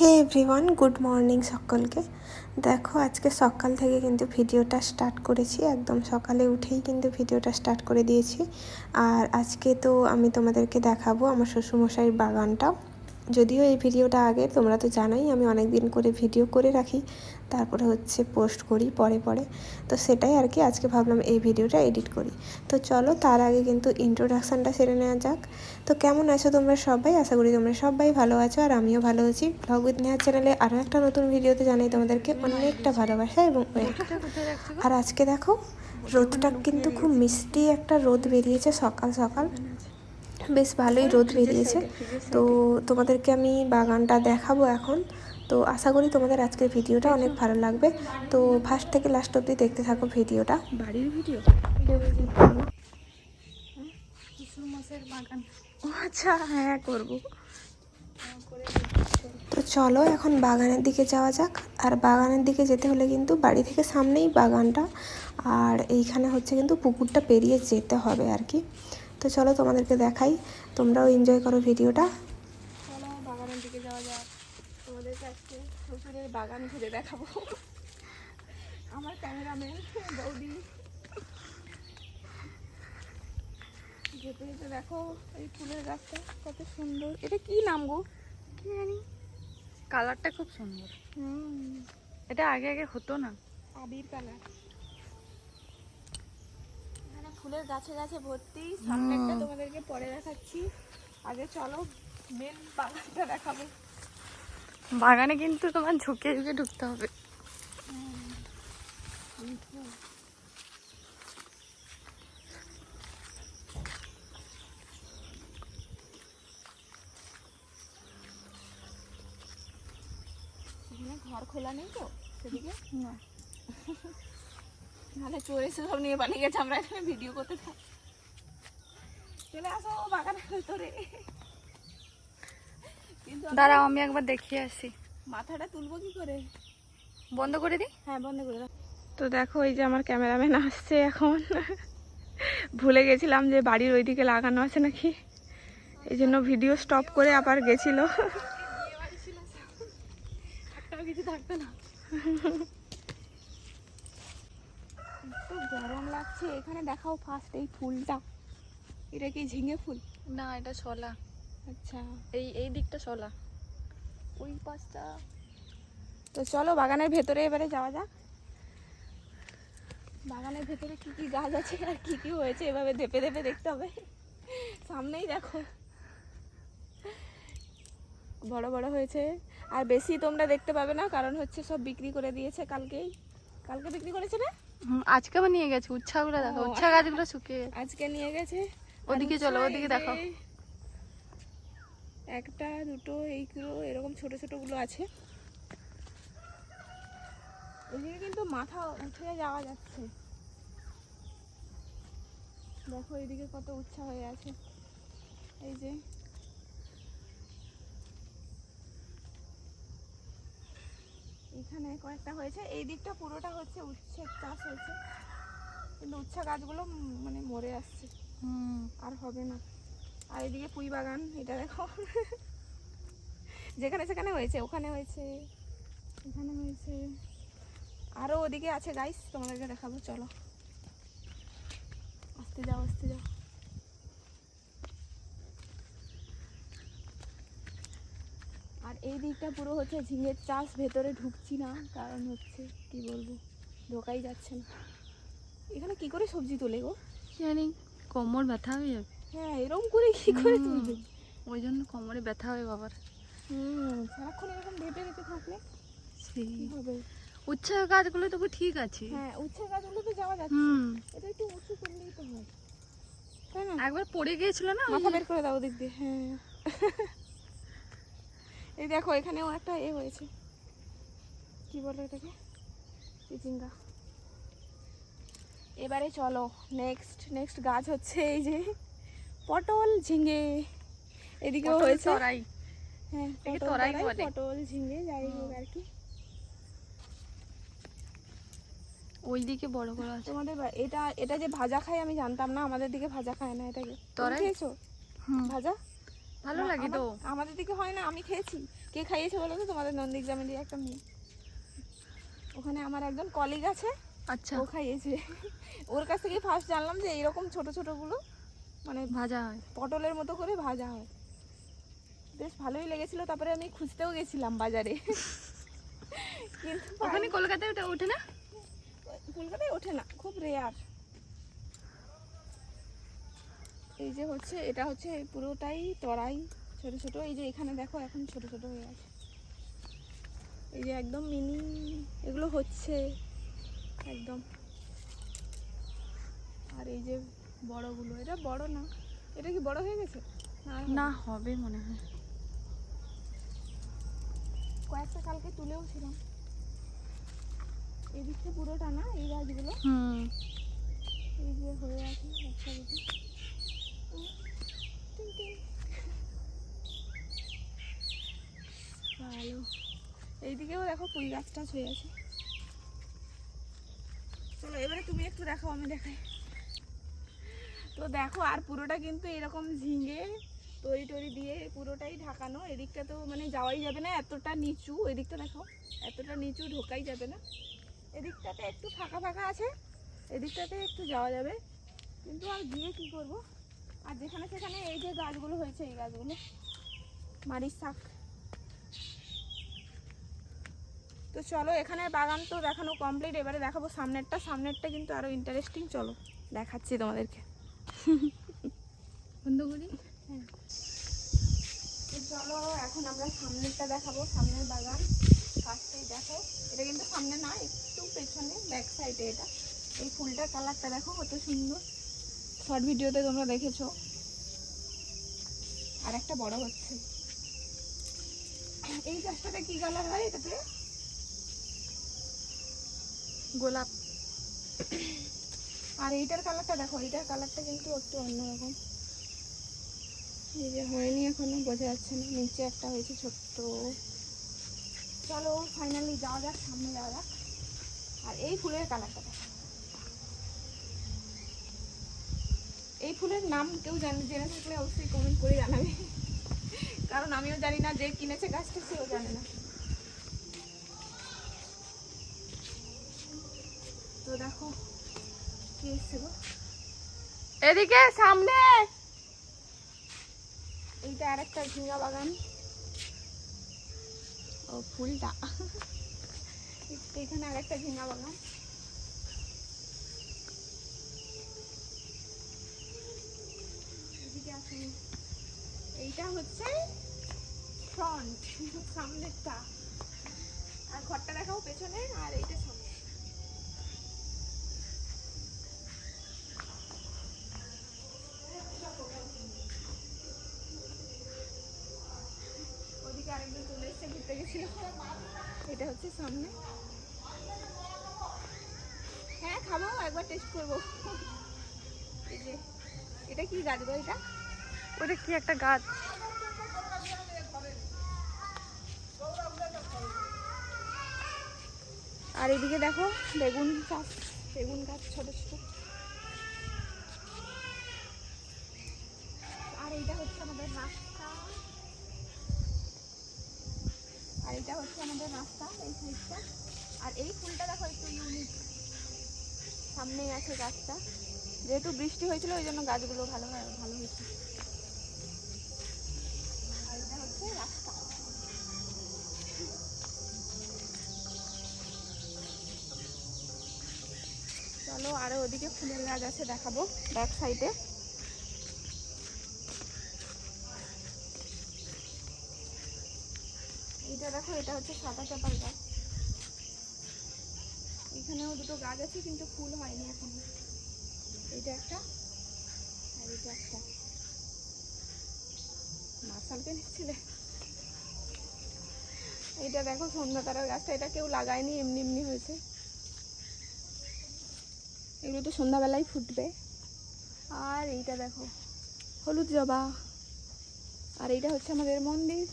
হে everyone, good morning সকলকে। দেখো আজকে সকাল থেকে কিন্তু ভিডিওটা স্টার্ট করেছি, একদম সকালে উঠেই কিন্তু ভিডিওটা স্টার্ট করে দিয়েছি। আর আজকে তো আমি তোমাদেরকে দেখাবো আমার শ্বশুরমশাইয়ের বাগানটা। যদিও এই ভিডিওটা আগে, তোমরা তো জানোই আমি অনেক দিন করে ভিডিও করে রাখি, তারপরে হচ্ছে পোস্ট করি পরে পরে। তো সেটাই আর কি, আজকে ভাবলাম এই ভিডিওটা এডিট করি। তো চলো তার আগে কিন্তু ইন্ট্রোডাকশানটা সেরে নেওয়া যাক। তো কেমন আছো তোমরা সবাই? আশা করি তোমরা সবাই ভালো আছো, আর আমিও ভালো আছি। ব্লগ উইথ নেহার চ্যানেলে আরও একটা নতুন ভিডিওতে জানাই তোমাদেরকে অনেকটা ভালোবাসা এবং ওয়েলকাম। আর আজকে দেখো রোদটা কিন্তু খুব মিষ্টি একটা রোদ বেরিয়েছে, সকাল সকাল বেশ ভালোই রোদ বেরিয়েছে। তো তোমাদেরকে আমি বাগানটা দেখাবো এখন। তো আশা করি তোমাদের আজকের ভিডিওটা অনেক ভালো লাগবে। তো ফার্স্ট থেকে লাস্ট অবধি দেখতে থাকো ভিডিওটা। বাড়ির ভিডিও বাগান। ও আচ্ছা, হ্যাঁ করবো। তো চলো এখন বাগানের দিকে যাওয়া যাক। আর বাগানের দিকে যেতে হলে কিন্তু বাড়ি থেকে সামনেই বাগানটা, আর এইখানে হচ্ছে কিন্তু পুকুরটা পেরিয়ে যেতে হবে আর কি। তো চলো তোমাদেরকে দেখাই, তোমরাও এনজয় করো ভিডিওটা। চলো বাগানের দিকে যাওয়া যাক। তোমাদেরকে আজকে শ্বশুরের বাগান ঘুরে দেখাবো। আমার ক্যামেরাম্যান বৌদি যেতে যেতে দেখো এই ফুলের গাছটা কত সুন্দর। এটা কি নাম গো? কি জানি, কালারটা খুব সুন্দর। এটা আগে আগে হতো না, আবির কালার। এখানে ফুলের গাছে গাছে ভর্তি। সামনে একটা তোমাদেরকে পরে দেখাচ্ছি, আগে চলো মেন বাগানটা দেখাবো। বাগানে কিন্তু তোমার ঝুঁকে ঝুঁকে ঢুকতে হবে। ঘর খোলা নেই তো সেদিকে, না নাহলে চোর এসে সব নিয়ে পালিয়ে গেছে। আমরা এখানে ভিডিও করতে থাকি। চলে আসো বাগানের ভেতরে। কিন্তু দাঁড়াও আমি একবার দেখিয়ে আসি। মাথাটা তুলবো কি করে? বন্ধ করে দিই। হ্যাঁ বন্ধ করে দাও। তো দেখো এই যে আমার ক্যামেরাম্যান আসছে এখন। ভুলে গেছিলাম যে বাড়ির ওইদিকে লাগানো আছে নাকি, এই জন্য ভিডিও স্টপ করে আবার গেছিল। কিছু থাকতো না। তো গরম লাগছে। এখানে দেখাও ফার্স্ট এই ফুলটা, এটা কি ঝিঙে ফুল? না, এটা শলা। আচ্ছা, এই দিকটা শলা, ওই পাশটা। তো চলো বাগানের ভেতরে এবারে যাওয়া যাক। বাগানের ভেতরে কি কি গাছ আছে আর কি কি হয়েছে এভাবে ধেপে ধেপে দেখতে হবে। সামনেই দেখো বড় বড় হয়েছে, আর বেশি তোমরা দেখতে পাবে না, কারণ হচ্ছে সব বিক্রি করে দিয়েছে। কালকে বিক্রি করেছে না? আজকে আবার নিয়ে গেছে। উচ্ছাগুলো দেখো, উচ্ছা গাছগুলো শুকিয়ে আজকে নিয়ে গেছে। ওদিকে চলো, ওদিকে দেখো। একটা দুটো এইগুলো এরকম ছোট ছোট গুলো আছে। এদিকে কিন্তু মাথা উঠে যাওয়া যাচ্ছে। দেখো এদিকে কত উচ্ছা হয়ে আছে। এই যে এখানে কয়েকটা হয়েছে। এই দিকটা পুরোটা হচ্ছে উচ্ছে চাষ হয়েছে, কিন্তু উচ্ছা গাছগুলো মানে মরে আসছে, আর হবে না। আর এদিকে পুঁই বাগান, এটা দেখো। যেখানে সেখানে হয়েছে, ওখানে হয়েছে, এখানে হয়েছে, আরো ওদিকে আছে গাইস, তোমাদেরকে দেখাবো। চলো আস্তে যাও আস্তে যাও। আর এই দিকটা পুরো হচ্ছে ঝিঙের চাষ। ভেতরে ঢুকছি না, কারণ হচ্ছে কি বলবো, ঢোকাই যাচ্ছে না। এখানে কি করে সবজি তোলে গো? জানি, কোমর ব্যথা হয়ে যাবে। হ্যাঁ, এরকম করে কি করে তুলবে? ওই জন্য কোমরে ব্যথা হয় বাবার। সারাক্ষণ এরকম ঢেপে ঢেপে থাকলে সেই হবে। উচ্ছা গাছগুলো তবু ঠিক আছে। হ্যাঁ, উচ্ছে গাছগুলো তো যাওয়া যাচ্ছে। এটা একটু উঁচু করলেই তো হয়, তাই না? একবার পড়ে গিয়েছিল না, মাথা বের করে দাও ওদিক দিয়ে। হ্যাঁ, এই দেখো এখানেও একটা হয়েছে, কি বলো এটাকে, চিচিঙ্গা। এবারে চলো নেক্সট গাছ হচ্ছে এই যে পটল ঝিঙে। এদিকেও হয়েছে। হ্যাঁ, পটল ঝিঙে যাই হোক আর কি। ওইদিকে বড় বড় আছে। তোমাদের এটা যে ভাজা খায় আমি জানতাম না, আমাদের দিকে ভাজা খায় না। এটাকে তোমরা খেয়েছো ভাজা? ভালো লাগে তো। আমাদের দিকে হয় না, আমি খেয়েছি। কে খাইয়েছে বলো তো? তোমাদের নন্দীগ্রামেরই একটা মেয়ে, ওখানে আমার একজন কলিগ আছে, আচ্ছা, ও খাইয়েছে। ওর কাছ থেকে ফার্স্ট জানলাম যে এইরকম ছোট ছোটগুলো মানে ভাজা হয়। পটলের মতো করে ভাজা হয়। বেশ ভালোই লেগেছিল। তারপরে আমি খুঁজতেও গেছিলাম বাজারে, কিন্তু ওখানে কলকাতায় ওটা ওঠে না? কলকাতায় ওঠে না, খুব রেয়ার। এই যে হচ্ছে, এটা হচ্ছে পুরোটাই তরাই, ছোট ছোট। এই যে এখানে দেখো এখন ছোট ছোট হয়ে আছে, এই যে একদম মিনি এগুলো হচ্ছে একদম। আর এই যে বড়গুলো, এটা বড় না, এটা কি বড় হয়ে গেছে? না, হবে মনে হয়। কয়েকটা কালকে তুলেও ছিলাম। এই দিকটা পুরোটা না, এই গাছগুলো এই যে হয়ে আছে একটা দুটো। ভালো। এইদিকেও দেখো পুঁই গাছ টাছ হয়ে আছে। চলো এবারে তুমি একটু দেখো, আমি দেখাই। তো দেখো, আর পুরোটা কিন্তু এরকম ঝিঙে তরি টরি দিয়ে পুরোটাই ঢাকানো। এদিকটা তো মানে যাওয়াই যাবে না, এতটা নিচু। এদিকটা দেখো, এতটা নিচু ঢোকাই যাবে না। এদিকটাতে একটু ফাঁকা ফাঁকা আছে, এদিকটাতে একটু যাওয়া যাবে, কিন্তু আর গিয়ে কি করব। আর যেখানে সেখানে এই যে গাছগুলো হয়েছে, এই গাছগুলো মারিচ শাক। তো চলো, এখানে বাগান তো দেখানো কমপ্লিট। এবারে দেখাবো সামনেরটা। সামনেরটা কিন্তু আরো ইন্টারেস্টিং। চলো দেখাচ্ছি তোমাদেরকে। বন্ধ করি। হ্যাঁ, তো চলো এখন আমরা সামনেরটা দেখাবো, সামনের বাগান। ফার্স্টেই দেখো, এটা কিন্তু সামনে না, একটু পেছনে, ব্যাক সাইডে। এটা এই ফুলটার কালারটা দেখো কত সুন্দর, শর্ট ভিডিওতে তোমরা দেখেছো। আর একটা বড় হচ্ছে। এই গাছটাতে কি কালার হয়? এটাতে গোলাপ। আর এইটার কালারটা দেখো, এইটার কালারটা কিন্তু একটু অন্যরকম। এই যে হয়নি এখনো, বোঝা যাচ্ছে না। নিচে একটা হয়েছে ছোট্ট। চলো ফাইনালি যাওয়া যাক, সামনে যাওয়া যাক। আর এই ফুলের কালারটা দেখো। এই ফুলের নাম কেউ জেনে থাকলে অবশ্যই কমেন্ট করে জানাবে, কারণ আমিও জানি না, যে কিনেছে গাছটা সেও জানে না। তো দেখো কি এসছে গো, এদিকে সামনে। এইটা আর একটা ঝিঙ্গা বাগান। ও ফুলটা, এখানে আর একটা ঝিঙ্গা বাগান। এদিকে আসুন। এইটা হচ্ছে ফ্রন্ট, সামনেরটা। আর ঘরটা দেখাও পেছনে, আর এইটা সামনে। ওদিকে আরেকজন চলে এসছে, ঘুরতে গেছিল। এটা হচ্ছে সামনে। হ্যাঁ খাবো, একবার টেস্ট করবো। এই যে এটা কি গাছ গো? এটা ওটা কি একটা গাছ? আর এদিকে দেখো বেগুন চাষ, বেগুন গাছ ছোট ছোট। আর এইটা হচ্ছে আমাদের রাস্তা, আর এটা হচ্ছে আমাদের রাস্তা এই সাইডটা। আর এই ফুলটা দেখো একটু ইউনিক, সামনেই আছে গাছটা। যেহেতু বৃষ্টি হয়েছিল ওই জন্য গাছগুলো ভালো হয়েছে। আর এটা হচ্ছে রাস্তা। চলো আরো ওদিকে ফুলের গাছ আছে, দেখাবো ব্যাক সাইডে। এটা দেখো, এটা হচ্ছে সাদা চাপার গাছ। এখানেও দুটো গাছ আছে, কিন্তু ফুল হয়নি এখন। এটা একটা, আর এটা একটা। মার্শালকে নিচ্ছিলে। এটা দেখো সন্ধ্যা তারার গাছটা, এটা কেউ লাগায়নি, এমনি এমনি হয়েছে। এগুলো তো সন্ধ্যাবেলায় ফুটবে। আর এইটা দেখো হলুদ জবা। আর এইটা হচ্ছে আমাদের মন্দির।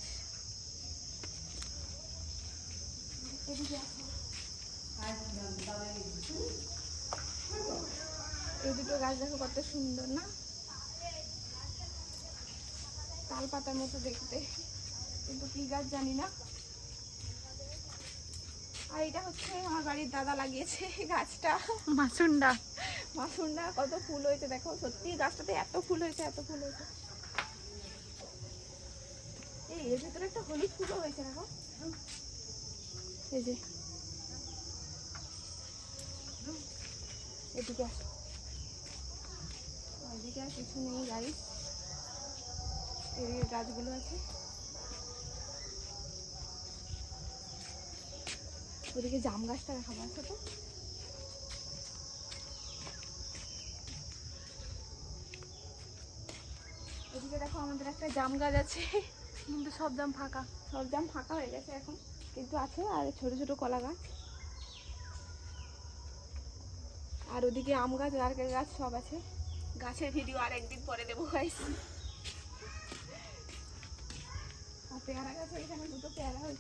এদিকে আসো। এই দুটো গাছ দেখো কত সুন্দর না, তাল পাতার মতো দেখতে। কিন্তু কি গাছ জানি না। আর এটা হচ্ছে আমার বাড়ির দাদা লাগিয়েছে গাছটা, মাসুন্ডা। মাসুন্ডা। কত ফুল হয়েছে দেখো, সত্যি গাছটাতে এত ফুল হয়েছে, এত ফুল হয়েছে। এই এর ভিতরে একটা হলুদ ফুলও হয়েছে দেখো, এই যে। এদিকে আসো, এদিকে আর কিছু নেই গাইস, এদিকে গাছগুলো আছে। ওদিকে জাম গাছটা দেখাবো, আছে তো। এদিকে দেখো আমাদের একটা জাম গাছ আছে, কিন্তু সব দাম ফাঁকা। সব জাম ফাঁকা হয়ে গেছে এখন, কিন্তু আছে। আর ছোট ছোট কলা গাছ, আর ওদিকে আম গাছ, নারকেল গাছ সব আছে। গাছের ভিডিও আর একদিন পরে দেবো গাইস। আর পেয়ারা গাছে এখানে দুটো পেয়ারা হয়েছে।